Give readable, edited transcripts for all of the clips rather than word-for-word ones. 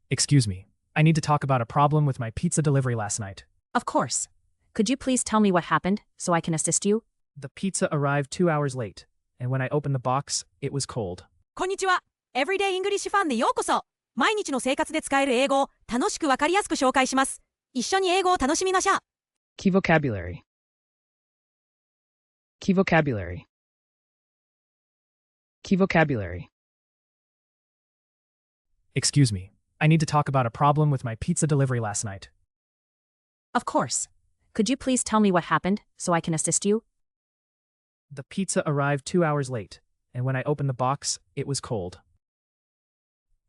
Excuse me. I need to talk about a problem with my pizza delivery last night. Of course. Could you please tell me what happened so I can assist you? The pizza arrived 2 hours late, and when I opened the box, it was cold. こんにちは。Everyday English ファンでようこそ。毎日の生活で使える英語を楽しくわかりやすく紹介します。一緒に英語を楽しみましょう。Key vocabulary. Key vocabulary. Key vocabulary. Excuse me. I need to talk about a problem with my pizza delivery last night. Of course. Could you please tell me what happened so I can assist you? The pizza arrived 2 hours late, and when I opened the box, it was cold.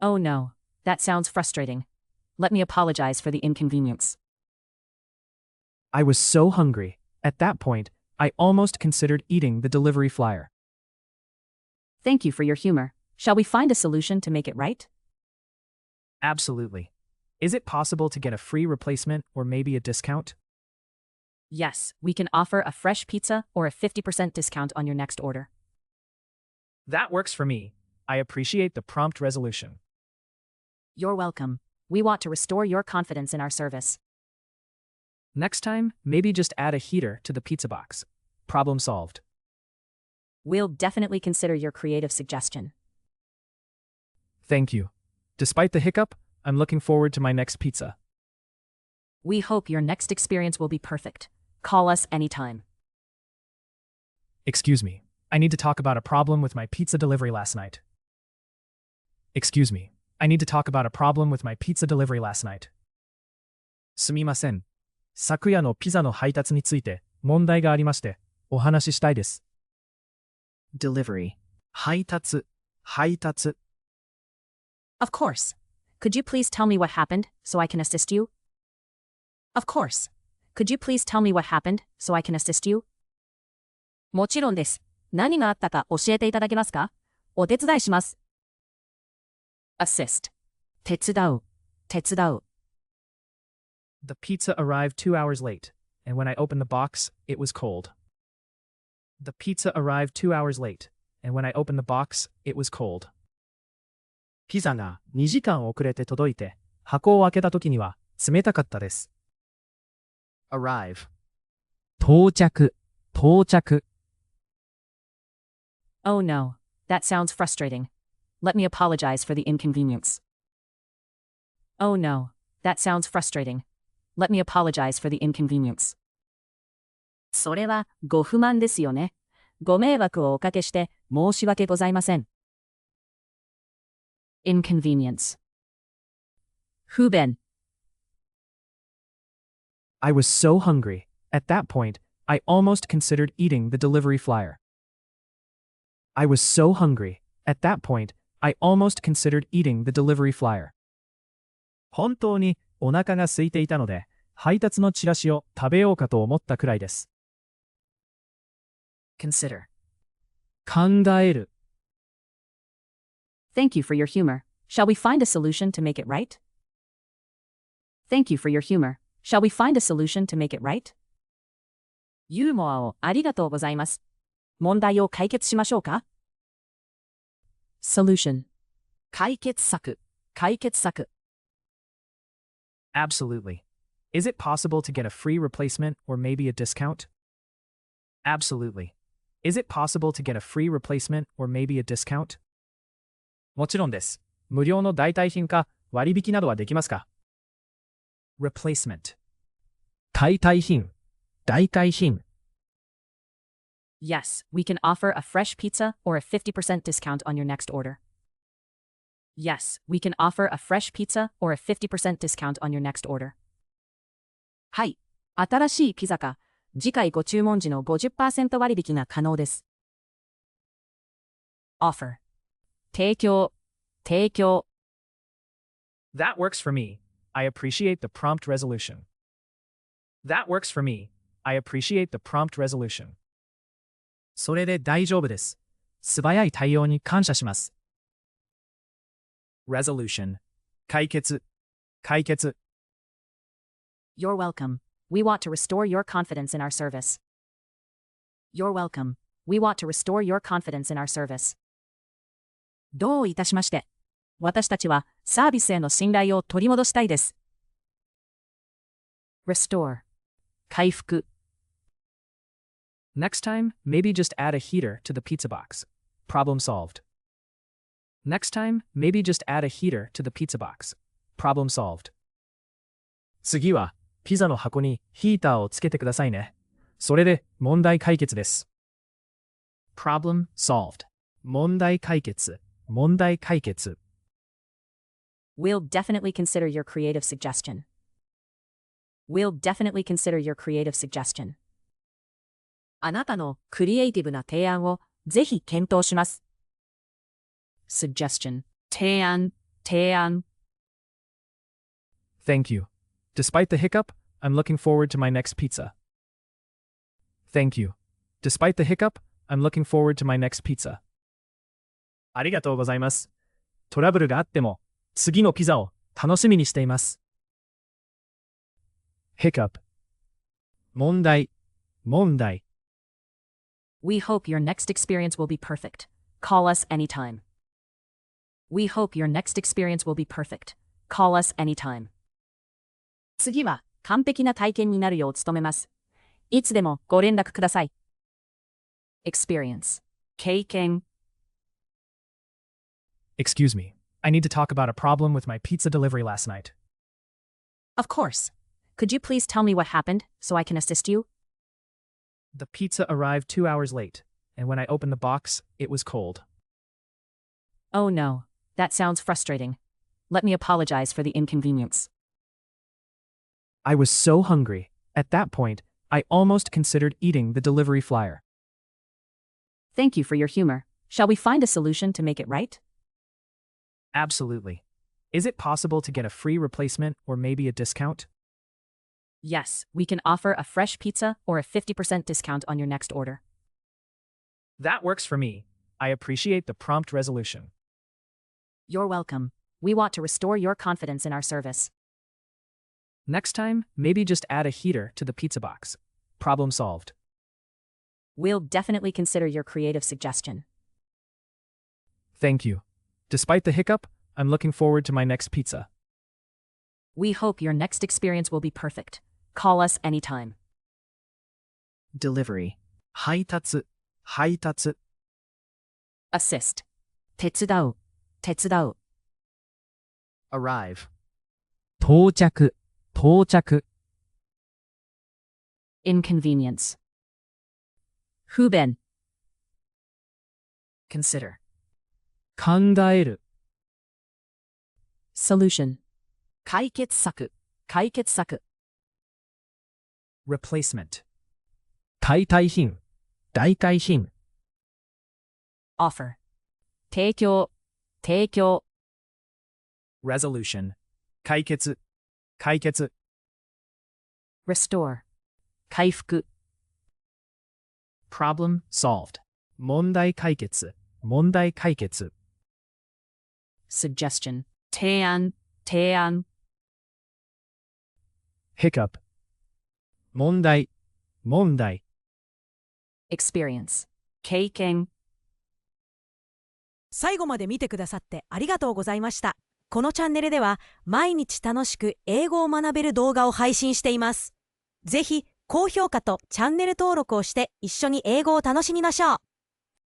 Oh no. That sounds frustrating. Let me apologize for the inconvenience. I was so hungry. At that point, I almost considered eating the delivery flyer. Thank you for your humor. Shall we find a solution to make it right? Absolutely. Is it possible to get a free replacement or maybe a discount? Yes, we can offer a fresh pizza or a 50% discount on your next order. That works for me. I appreciate the prompt resolution. You're welcome. We want to restore your confidence in our service. Next time, maybe just add a heater to the pizza box. Problem solved. We'll definitely consider your creative suggestion. Thank you. Despite the hiccup, I'm looking forward to my next pizza. We hope your next experience will be perfect. Call us anytime. Excuse me. I need to talk about a problem with my pizza delivery last night. Excuse me. I need to talk about a problem with my pizza delivery last night. すみません。昨夜のピザの配達について問題がありましてお話ししたいです。Delivery. 配達。Of course. Could you please tell me what happened so I can assist you? Of course. Could you please tell me what happened so I can assist you? もちろんです。何があったか教えていただけますか？お手伝いします。assist. 手伝う。The pizza arrived 2 hours late, and when I opened the box, it was cold. The pizza arrived 2 hours late, and when I opened the box, it was cold. ピザが2時間遅れて届いて、箱を開けた時には冷たかったです。arrive. 到着。Oh no. That sounds frustrating. Let me apologize for the inconvenience. Oh no. That sounds frustrating. Let me apologize for the inconvenience. それはご不満ですよね。ご迷惑をおかけして申し訳ございません。inconvenience. 不便。I was so hungry. At that point, I almost considered eating the delivery flyer. I was so hungry. At that point, I almost considered eating the delivery flyer. 本当にお腹が空いていたので、配達のチラシを食べようかと思ったくらいです。consider. 考える。Thank you for your humor. Shall we find a solution to make it right? Thank you for your humor. Shall we find a solution to make it right? ユーモアをありがとうございます。問題を解決しましょうか？ Solution. 解決策。Absolutely. Is it possible to get a free replacement or maybe a discount? Absolutely. Is it possible to get a free replacement or maybe a discount? もちろんです。無料の代替品か割引などはできますか？ Replacement. 代替品。Yes, we can offer a fresh pizza or a 50% discount on your next order. Yes, we can offer a fresh pizza or a 50% discount on your next order. はい。新しいピザか、次回ご注文時の 50% 割引が可能です。offer. 提供。That works for me. I appreciate the prompt resolution. That works for me. I appreciate the prompt resolution. それで大丈夫です。素早い対応に感謝します。Resolution. 解決。You're welcome. We want to restore your confidence in our service. You're welcome. We want to restore your confidence in our service. どういたしまして。私たちはサービスへの信頼を取り戻したいです。restore 回復。Next time, maybe just add a heater to the pizza box. Problem solved. Next time, maybe just add a heater to the pizza box. Problem solved. 次は、ピザの箱にヒーターをつけてくださいね。それで問題解決です。Problem solved. 問題解決。問題解決。We'll definitely consider your creative suggestion. We'll definitely consider your creative suggestion. あなたのクリエイティブな提案をぜひ検討します。suggestion 提案。 Thank you. Despite the hiccup, I'm looking forward to my next pizza. Thank you. Despite the hiccup, I'm looking forward to my next pizza. ありがとうございます。トラブルがあっても、次のピザを楽しみにしています。hiccup 問題。 We hope your next experience will be perfect. Call us anytime. We hope your next experience will be perfect. Call us anytime. 次は完璧な体験になるよう努めます。いつでもご連絡ください。experience 経験。 Excuse me. I need to talk about a problem with my pizza delivery last night. Of course. Could you please tell me what happened so I can assist you? The pizza arrived 2 hours late, and when I opened the box, it was cold. Oh no, that sounds frustrating. Let me apologize for the inconvenience. I was so hungry. At that point, I almost considered eating the delivery flyer. Thank you for your humor. Shall we find a solution to make it right? Absolutely. Is it possible to get a free replacement or maybe a discount? Yes, we can offer a fresh pizza or a 50% discount on your next order. That works for me. I appreciate the prompt resolution. You're welcome. We want to restore your confidence in our service. Next time, maybe just add a heater to the pizza box. Problem solved. We'll definitely consider your creative suggestion. Thank you. Despite the hiccup, I'm looking forward to my next pizza. We hope your next experience will be perfect. Call us anytime. Delivery 配達 Assist 手伝う Arrive 到着 Inconvenience 不便 Consider 考える Solution 解決策 Replacement 代替品 Offer 提供 Resolution 解決 Restore 回復 Problem solved 問題解決 Suggestion 提案 Hiccup 問題 Experience 経験。最後まで見てくださってありがとうございました。このチャンネルでは毎日楽しく英語を学べる動画を配信しています。ぜひ高評価とチャンネル登録をして一緒に英語を楽しみましょう。